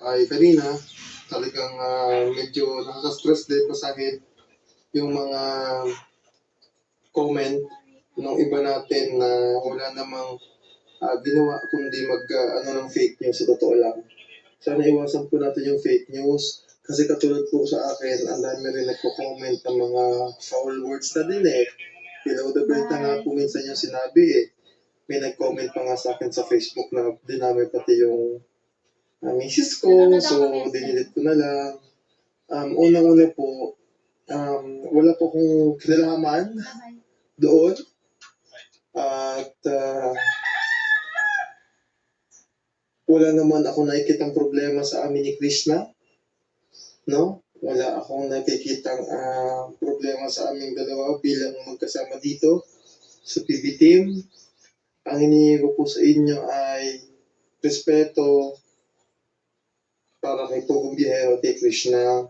ay kanina, talagang medyo nakaka-stress din, masakit yung mga comment ng iba natin na wala namang ginawa kundi ng fake news sa totoo lang. Sana iwasan po natin yung fake news. Kasi katulad po sa akin, ang dami rin nagko-comment ng mga foul words na din eh. Below the belt na nga po minsan yung sinabi eh. May nag-comment pa nga sa akin sa Facebook na dinamay pati yung misis ko. So, dinilit ko na lang. Unang-una po, wala po akong kinalaman doon. At wala naman ako nakikitang problema sa amin ni Krishna. No? Wala akong nakikitang problema sa aming dalawa bilang magkasama dito sa PB Team. Ang hinihingi ko po sa inyo ay respeto para kay Pugong Biyahero kay Krishna.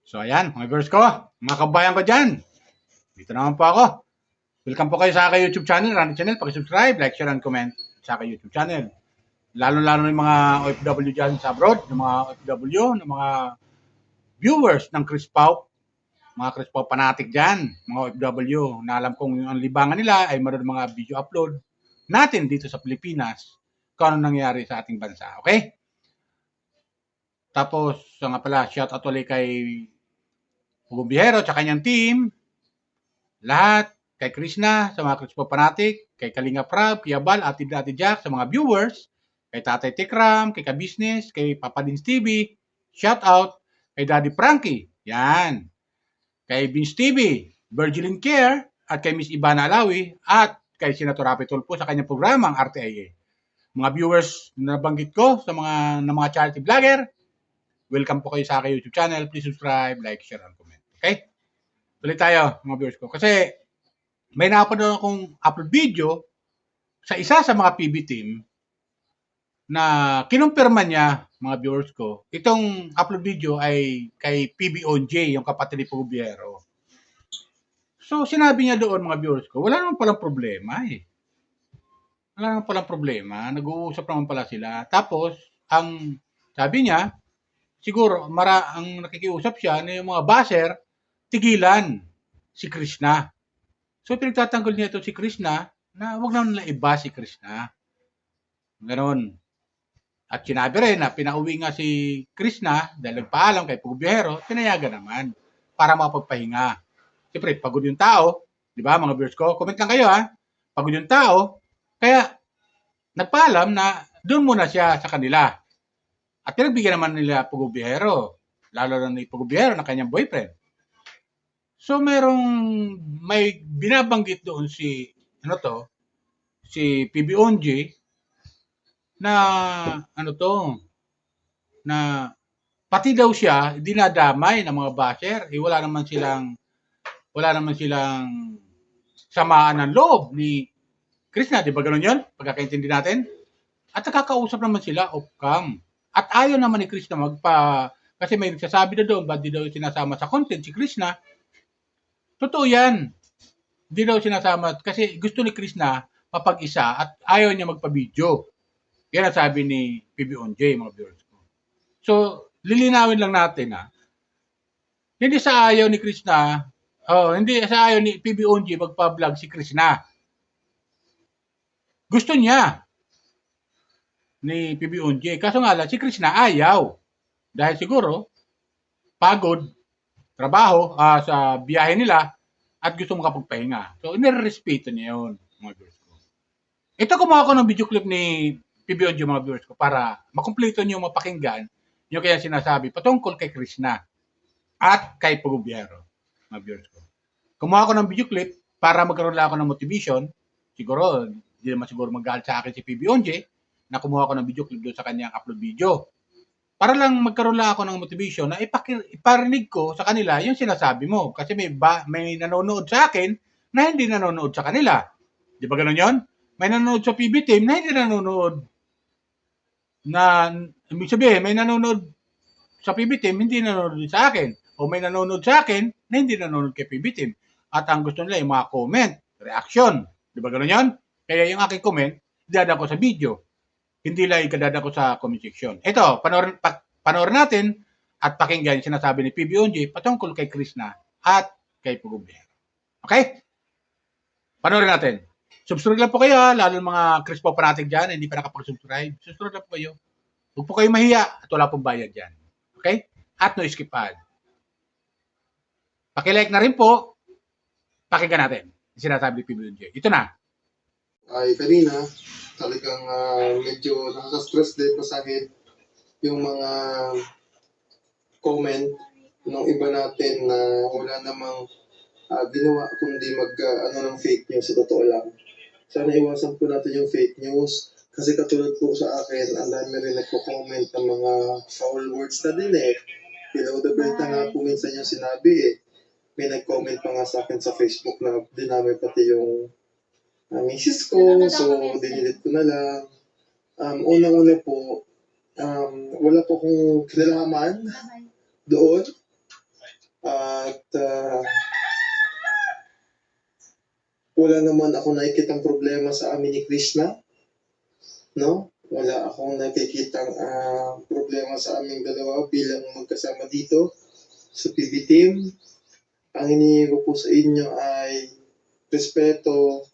So ayan, mga viewers ko, mga kabayan ko dyan. Dito naman po ako. Welcome po kayo sa aking YouTube channel, Randy Channel. Pakisubscribe, like, share, and comment sa aking YouTube channel. Lalo-lalo yung mga OFW dyan sa abroad, yung mga OFW, yung mga viewers ng Chris Pau, mga Chris Pau fanatic dyan, mga OFW, na alam kong ang libangan nila ay mayroon mga video upload natin dito sa Pilipinas kung ano nangyari sa ating bansa. Okay? Tapos, nga pala, shout out ulit kay Pugong Biyahero at kanyang team, lahat, kay Krishna, sa mga Chris Pau fanatic, kay Kalinga Prab, kay Abal, Ate Jack, sa mga viewers, kay Tatay Tikram, kay Ka-Business, kay Papa Dins TV, shout out, kay Daddy Frankie, yan, kay Vince TV, Virgilin Care, at kay Miss Ivana Alawi, at kay Senator Rapi Tulfo sa kanyang programang RTIA. Mga viewers na nabanggit ko sa mga charity vlogger, welcome po kayo sa aking YouTube channel. Please subscribe, like, share, and comment. Okay? Tuloy tayo, mga viewers ko. Kasi may napanood akong upload video sa isa sa mga PB team na kinumpirma niya, mga viewers ko, itong upload video ay kay PBOJ, yung kapatid ni Pugong Biyahero. So, sinabi niya doon, mga viewers ko, wala naman palang problema eh. Wala naman palang problema. Nag-uusap naman pala sila. Tapos, ang sabi niya, siguro, ang nakikiusap siya na yung mga baser, tigilan si Krishna. So, pinagtatanggol niya ito si Krishna na wag na nila iba si Krishna. Ganon. At sinabi rin na pinauwi nga si Krishna dahil nagpaalam kay Pugong Biyahero, pinayagan naman para mapagpahinga. Siyempre, pagod yung tao, di ba mga viewers ko? Comment lang kayo ha. Pagod yung tao, kaya nagpaalam na doon muna siya sa kanila. At pinagbigyan naman nila Pugong Biyahero, lalo na ni Pugong Biyahero na kanyang boyfriend. So may binabanggit doon si PBOJ na na pati daw siya dinadamay ng mga basher. Wala naman silang samaan ng loob ni Krishna, di ba gano'n 'yon? Pagkakaintindi natin. At nakakausap naman sila off cam. At ayaw naman ni Krishna kasi may nagsasabi na doon, ba't di daw sinasama sa content si Krishna? Totoo yan. Hindi daw sinasama kasi gusto ni Krishna mapag-isa at ayaw niya magpa-video. Yan ang sabi ni PBOJ, mga viewers ko. So, lilinawin lang natin hindi sa ayaw ni Krishna, hindi sa ayaw ni PBOJ magpa-vlog si Krishna. Gusto niya ni PBOJ. Kaso nga lang, si Krishna ayaw. Dahil siguro, pagod, trabaho sa biyahe nila at gusto makapagpahinga. So, inirespeto niya yun, mga viewers ko. Ito kumuha ko ng video clip ni PBOJ, mga viewers ko, para makumpleto niyo mapakinggan yung kaya sinasabi patungkol kay Krishna at kay Pugong Biyahero, mga viewers ko. Kumuha ko ng video clip para magkaroon lang ako ng motivation. Siguro, hindi naman siguro mag-galit sa akin si PBOJ na kumuha ko ng video clip doon sa kanyang upload video. Para lang magkaroon lang ako ng motivation na iparinig ko sa kanila yung sinasabi mo. Kasi may nanonood sa akin na hindi nanonood sa kanila. Di ba gano'n yun? May nanonood sa PB Team na hindi nanonood. Ibig sabihin, may nanonood sa PB Team, hindi nanonood sa akin. O may nanonood sa akin na hindi nanonood kay PB Team. At ang gusto nila yung mga comment. reaction. Di ba gano'n yun? Kaya yung aking comment, idadaan ko sa video. Hindi lang ikadadaan ko sa comment section. Ito, panoorin natin at pakinggan yung sinasabi ni PBONJ patungkol kay Krishna at kay Pugumbihero. Okay? Panoorin natin. Subscribe lang po kayo, lalo mga Chris po fanatic dyan, hindi pa nakapag-subscribe. Subscribe lang po kayo. Huwag po kayo mahiya at wala pong bayad dyan. Okay? At no skip ad. Pakilike na rin po. Pakinggan natin yung sinasabi ni PBONJ. Ito na. Ay kanina, talagang medyo nakaka-stress din pa sa akin yung mga comment ng iba natin na wala namang ginawa kundi ng fake news sa totoo lang. Sana iwasan po natin yung fake news kasi katulad po sa akin, ang dami rin nagko-comment ng mga foul words na din eh. Below the belt na nga po minsan yung sinabi eh. May nag-comment pa nga sa akin sa Facebook na dinamay pati yung misis ko, so dinilit ko na lang. Unang-una po, wala po akong kinalaman doon. At wala naman ako nakikitang problema sa amin ni Krishna. No? Wala akong nakikitang problema sa aming dalawa bilang magkasama dito sa PB team. Ang hinihingi ko po sa inyo ay respeto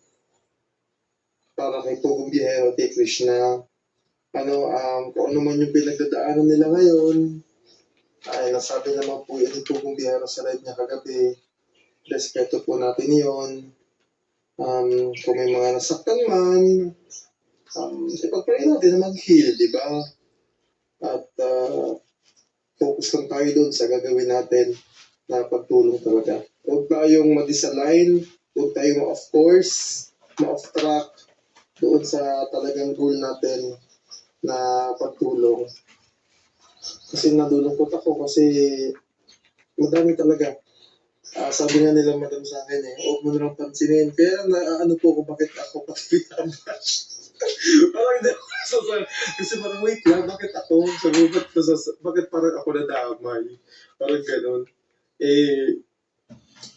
para kay Pugumbihero at kay Krishna. Kung ano man yung pinagdadaanan nila ngayon, ay nasabi naman po yun ni Pugumbihero sa live niya kagabi. Respeto po natin yon. Kung may mga nasaktan man, ipag-pray natin na mag-heal, di ba? At focus lang tayo doon sa gagawin natin na pagtulong talaga. Huwag tayong ma-disalign, huwag tayong ma-off course, ma-off track doon sa talagang goal natin na pagtulong. Kasi nadulungkot ako kasi madami talaga. Sabi nga nila madam sa akin huwag mo nalang pansinin. Kaya ano po ko, bakit ako pati binabash? Parang hindi ako nasasabi. Kasi parang wait lang, bakit ako? Bakit parang ako nadamay? Parang ganun.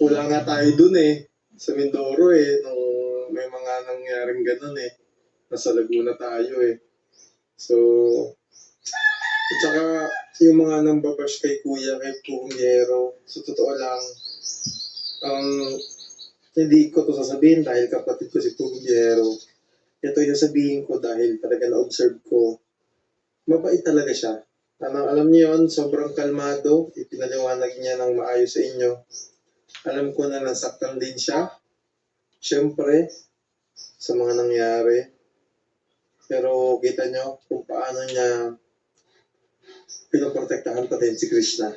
Wala nga tayo dun sa Mindoro nung may mga nangyaring ganun Nasa Laguna tayo So, at saka yung mga nambabash kay Kuya, kay Pugumbihero, sa totoo lang, hindi ko to sasabihin dahil kapatid ko si Pugumbihero. Ito yung sabihin ko dahil talaga na-observe ko. Mabait talaga siya. Alam niyo yun, sobrang kalmado. Ipinaliwanag niya ng maayos sa inyo. Alam ko na nasaktan din siya. Siyempre, sa mga nangyari. Pero kita nyo kung paano niya pinoprotektahan pa din si Krishna.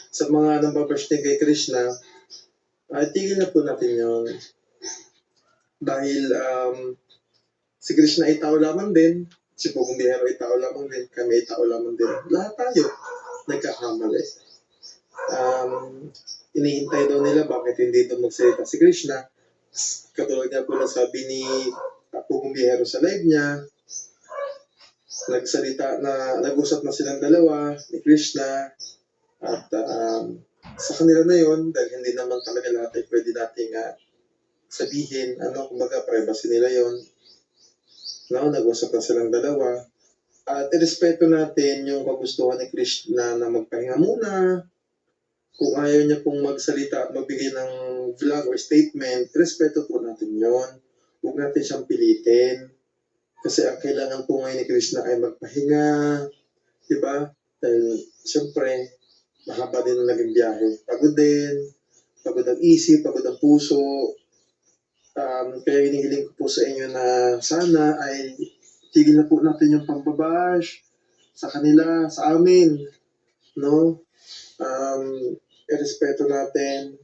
Sa mga nambabash din kay Krishna, tigil na po natin yun. Dahil si Krishna ay tao lamang din, si Pugumbihero ay tao lamang din, kami ay tao lamang din. Lahat tayo nagkakamali. Inihintay daw nila bakit hindi daw magsalita si Krishna. Katulad nga po na sabi ni Pugumbihero sa live niya, nag-usap na silang dalawa ni Krishna at sa kanila na yon dahil hindi naman talaga lahat ay pwede nating sabihin, kumbaga privacy nila yon. Nag-usap na silang dalawa at irespeto natin yung kagustuhan ni Krishna na magpahinga muna. Kung ayaw niya pong magsalita at magbigay ng vlog or statement, respeto po natin yon. Huwag natin siyang pilitin. Kasi ang kailangan po ngayon ni Krishna ay magpahinga, di ba? Dahil siyempre, mahaba din ang naging biyahe. Pagod din, pagod ang isip, pagod ang puso. Kaya hinihiling ko po sa inyo na sana ay tigil na po natin yung pambabash sa kanila, sa amin. No? Irespeto natin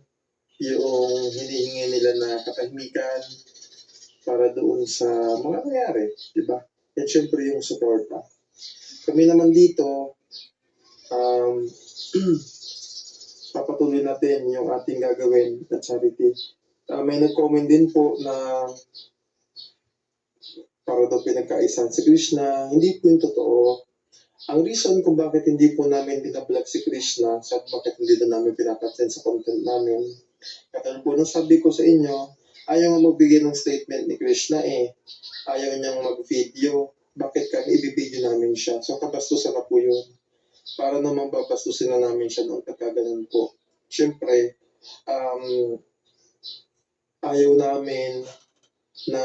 yung hinihingi nila na katahimikan para doon sa mga nangyari, di ba? At syempre yung suporta. Kami naman dito, papatuloy natin yung ating gagawin at charity. May nag-comment din po na para daw pinagkaisan si Krishna. Hindi po yung totoo. Ang reason kung bakit hindi po namin binablog si Krishna, bakit hindi na namin pinapansin sa content namin, katulad po nung sabi ko sa inyo, Ayaw nga magbigay ng statement ni Krishna eh. Ayaw niyang mag-video. Bakit kami ibibideo namin siya? So kabastusan na po yun. Para naman babastusin na namin siya noong pagkaganon po. Siyempre, ayaw namin na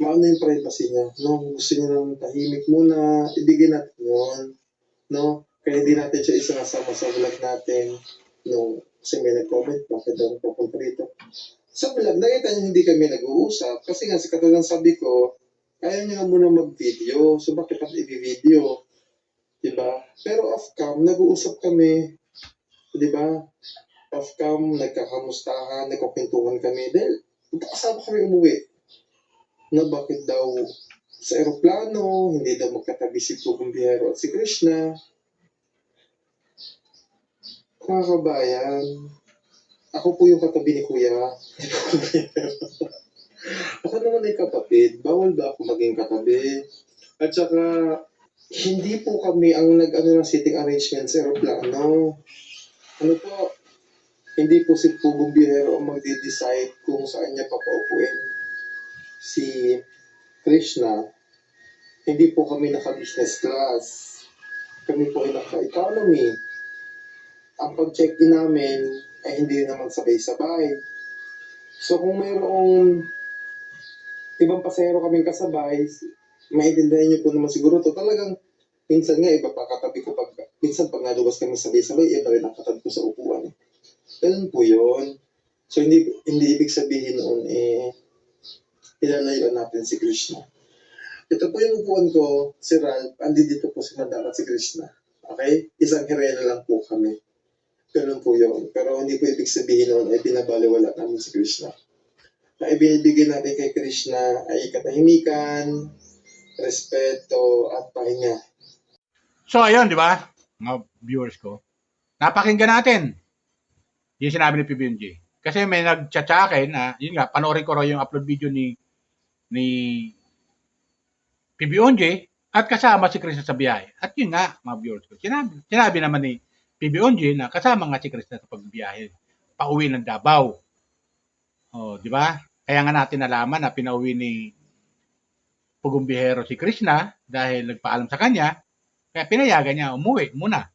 maano yung privacy niya. No? Gusto niya ng tahimik muna, ibigay natin yun. No? Kaya hindi natin siya isinasama sa vlog natin. No? Kasi may nag-comment, bakit daw pupunta dito? Sa vlog, nakita niyo hindi kami nag-uusap. Kasi nga, katulad ng sabi ko, ayaw niya nga muna mag-video. So, bakit natin i-video? Diba? Pero off-cam, nag-uusap kami. Diba? Off-cam, nagkakamustahan, nagkukwentuhan kami. Dahil, magkakasama kami umuwi. Na bakit daw sa eroplano, hindi daw magkatabi si Pugong Biyahero at si Krishna. Mga kabayan, ako po yung katabi ni Kuya. Ako naman ay kapatid. Bawal ba ako maging katabi? At saka, hindi po kami ang nag-ano ng seating arrangement sa eroplano. Ano po, hindi po si Pugong Biyahero ang magde-decide kung saan niya papaupuin si Krishna. Hindi po kami naka-business class. Kami po ay naka-economy. Ang pag-check-in namin ay hindi naman sabay-sabay. So kung mayroong ibang pasahero kaming kasabay, maintindihan niyo po naman siguro to. Talagang minsan nga iba pa katabi ko minsan pag naluwas kami sabay-sabay, iba rin ang katabi ko sa upuan. Ganun po yun. So hindi ibig sabihin noon ilalayuan natin si Krishna. Ito po yung upuan ko, si Ralph, andi dito po si Madam at si Krishna. Okay? Isang hirena lang po kami. Ganun po yun. Pero hindi po ibig sabihin noon ay binabaliwala namin si Krishna. Na ibinibigay natin kay Krishna ay katahimikan, respeto, at pahinga. So, ayun, di ba? Mga viewers ko. Napakinggan natin yung sinabi ni PBNJ. Kasi may nag-chat sa akin na, yun nga, panoorin ko raw yung upload video ni PBNJ at kasama si Krishna sa biyahe. At yun nga, mga viewers ko. Sinabi naman ni PBNJ na kasama nga si Krishna sa pagbiyahe. Pauwi ng Davao. Oh, di ba? Kaya nga natin nalaman na pinauwi ni Pugong Biyahero si Krishna dahil nagpaalam sa kanya, kaya pinayagan niya umuwi muna.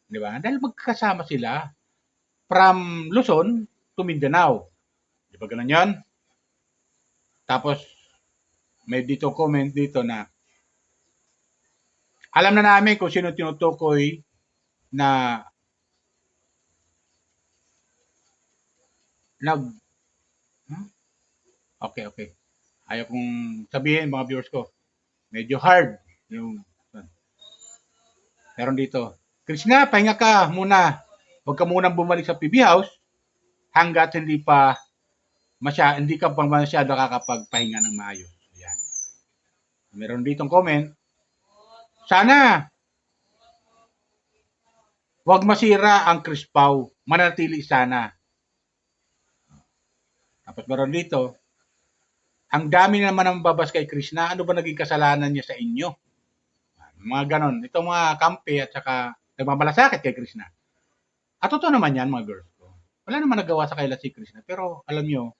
Di ba? Dahil magkasama sila from Luzon to Mindanao. Di ba ganun yan? Tapos, may dito comment dito na alam na namin kung sino tinutukoy na Okay. Ayaw kong sabihin mga viewers ko. Medyo hard. Meron dito. Krishna, pahinga ka muna. Huwag ka munang bumalik sa PB House hanggat hindi ka pa masyado kakapagpahinga ng maayos. Ayan. Meron ditong comment. Sana huwag masira ang Crispaw. Manatili sana. Tapos meron dito. Ang dami naman ng babas kay Krishna. Ano ba naging kasalanan niya sa inyo? Mga ganon. Itong mga kampi at saka nagmamalasakit kay Krishna. At totoo naman yan mga girls ko. Wala naman nagawa sa kaila si Krishna. Pero alam nyo,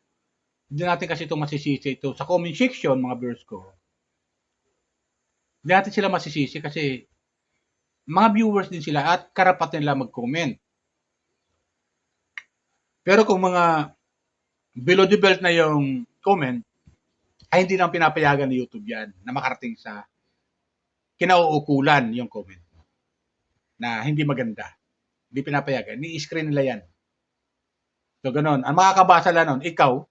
hindi natin kasi ito masisisi. Ito sa comment section mga girls ko. Hindi natin sila masisisi kasi mga viewers din sila at karapatan nila mag-comment. Pero kung mga below the belt na yung comment, ay hindi nang pinapayagan ni YouTube yan na makarating sa kinauukulan yung comment na hindi maganda. Hindi pinapayagan. Ni-screen nila yan. So, ganun. Ang makakabasa lang nun, ikaw,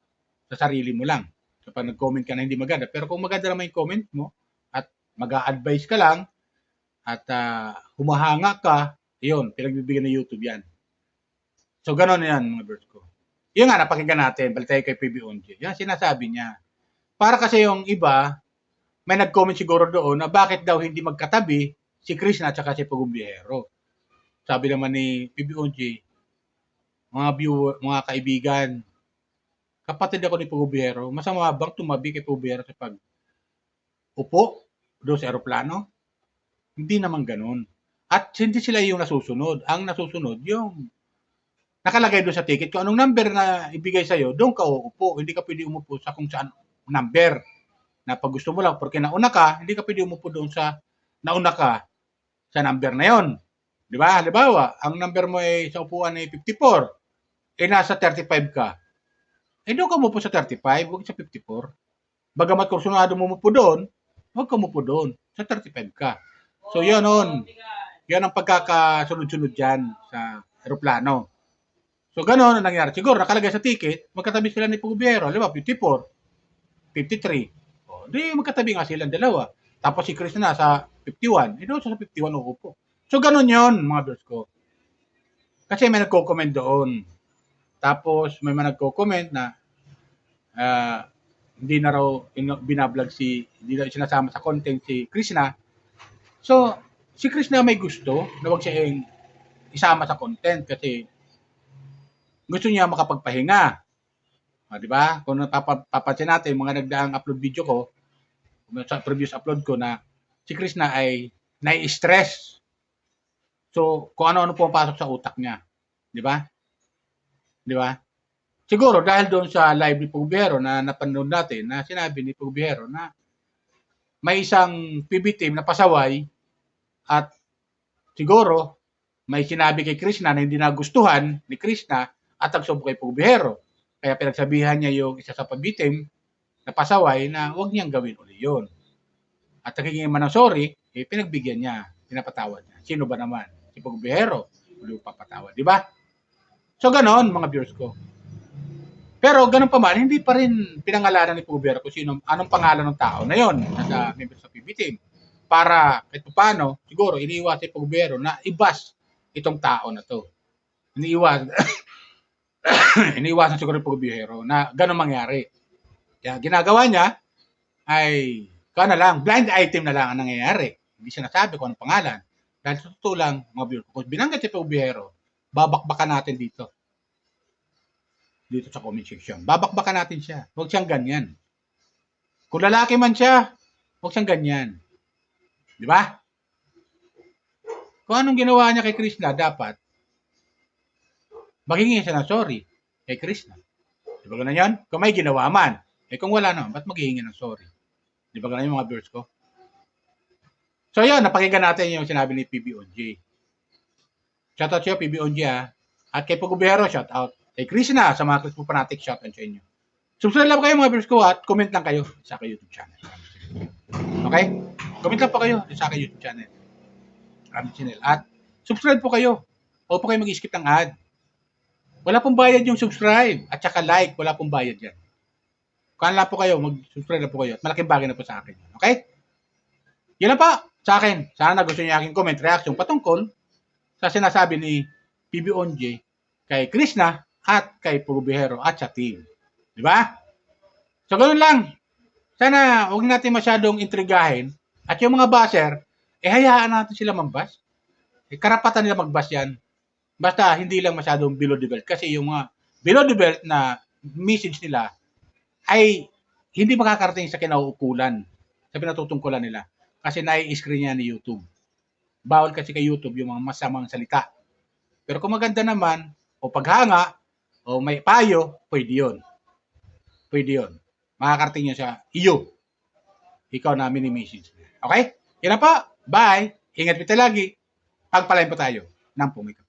sa sarili mo lang. So, pag nag-comment ka na hindi maganda. Pero kung maganda naman yung comment mo at mag-a-advise ka lang at humahanga ka, yun, pinagbibigyan ng YouTube yan. So, ganun yan, mga birds ko. Yun nga, napakinggan natin. Balik tayo kay PBNJ. Yan, sinasabi niya. Para kasi yung iba, may nag-comment siguro doon na bakit daw hindi magkatabi si Krishna at saka si Pugong Biyahero. Sabi naman ni PBNJ, mga viewer, mga kaibigan, kapatid ako ni Pugong Biyahero, masama bang tumabi kay Pugong Biyahero sa pag-upo doon sa aeroplano? Hindi naman ganun. At hindi sila yung nasusunod. Ang nasusunod, yung nakalagay doon sa ticket kung anong number na ibigay sa'yo, doon ka uupo. Hindi ka pwede umupo sa kung saan number. Na pag gusto mo lang, porque nauna ka, hindi ka pwede umupo doon sa nauna ka sa number na yon. Di ba? Halimbawa, ang number mo ay sa upuan ay 54, eh nasa 35 ka. Eh doon ka umupo sa 35, huwag sa 54. Bagamat kung sunado mo umupo doon, huwag ka umupo doon. Sa 35 ka. So yun on. Yan ang pagkakasunod-sunod dyan sa aeroplano. So gano'n ang nangyari. Siguro nakalagay sa ticket, magkatabi sila ni Pugubiero. Di ba? 54, 53. O, di magkatabi nga silang dalawa. Tapos si Chris na sa 51. Eh doon sa 51 uupo. So gano'n yon mga viewers ko. Kasi may nagko-comment doon. Tapos may mga nagko-comment na hindi na raw binablog hindi na sinasama sa content si Krishna. So, si Krishna may gusto na wag siya isama sa content kasi gusto niya makapagpahinga. Di ba? Kung napapansin natin, mga nagdaang upload video ko, sa previous upload ko na si Krishna ay nai-stress. So, kung ano-ano pumapasok sa utak niya. Di ba? Di ba? Siguro dahil doon sa live ni Pugubiero na napanood natin na sinabi ni Pugubiero na may isang PB team na pasaway at siguro may sinabi kay Krishna na hindi nagustuhan ni Krishna at nagsubo kay Pugubiero. Kaya pinagsabihan niya yung isa sa PB team na pasaway na huwag niyang gawin uli yun. At nagiging man ng sorry, pinagbigyan niya, pinapatawad niya. Sino ba naman? Si Pugubiero. Uli papatawad. Di ba? So, ganon, mga viewers ko. Pero, ganon pa man, hindi pa rin pinangalanan ni Pugubiero kung anong pangalan ng tao na yon nasa member sa PB team. Para, kahit paano, siguro, iniiwas si Pugubiero na ibas itong tao na to. Iniiwasan siguro ni Pugubiero na ganon mangyari. Kaya, ginagawa niya ay, blind item na lang ang nangyayari. Hindi siya nasabi kung anong pangalan. Dahil sa totoo lang, mga viewers, kung binanggit si Pugubiero, babakbakan natin dito sa comment section. Babakbakan natin siya. Huwag siyang ganyan. Kung lalaki man siya, huwag siyang ganyan. Di ba? Kung anong ginawa niya kay Krishna, dapat maghingi siya ng sorry kay Krishna. Di ba ganun yan? Kung may ginawa man. Kung wala naman, ba't maghihingi ng sorry? Di ba ganun yung mga viewers ko? So yun, napakinggan natin yung sinabi ni PBOJ. Shoutout sa'yo, PBOJ ha. At kay Pugubiero, shoutout. Kay Krishna, sa mga Chris Fanatic, shoutout sa inyo. Subscribe lang kayo mga viewers ko at comment lang kayo sa aking YouTube channel. Okay? Comment lang po kayo sa aking YouTube channel. At subscribe po kayo. Huwag po kayo mag-skip ng ad. Wala pong bayad yung subscribe. At saka like, wala pong bayad yan. Kung lang po kayo, mag-subscribe na po kayo. At malaking bagay na po sa akin. Okay? Yan lang po sa akin. Sana gusto niyo aking comment, reaction patungkol sa sinasabi ni PBOJ kay Krishna at kay Pugubiero at sa team. Di ba? So, ganoon lang. Sana huwag natin masyadong intrigahin at yung mga basher, hayaan natin sila mambas. Karapatan nila magbas yan. Basta hindi lang masyadong below the belt. Kasi yung mga below the belt na message nila ay hindi makakarating sa kinauukulan, sa pinatutungkulan nila. Kasi nai-screen niya ni YouTube. Bawal kasi kay YouTube yung mga masamang salita. Pero kung maganda naman, o paghanga, o may payo, pwede yun. Pwede yun. Makakarating niya sa iyo. Ikaw na mini-message. Okay? Yan na po. Bye. Ingat po tayo lagi. Pagpalain po tayo ng pumikap.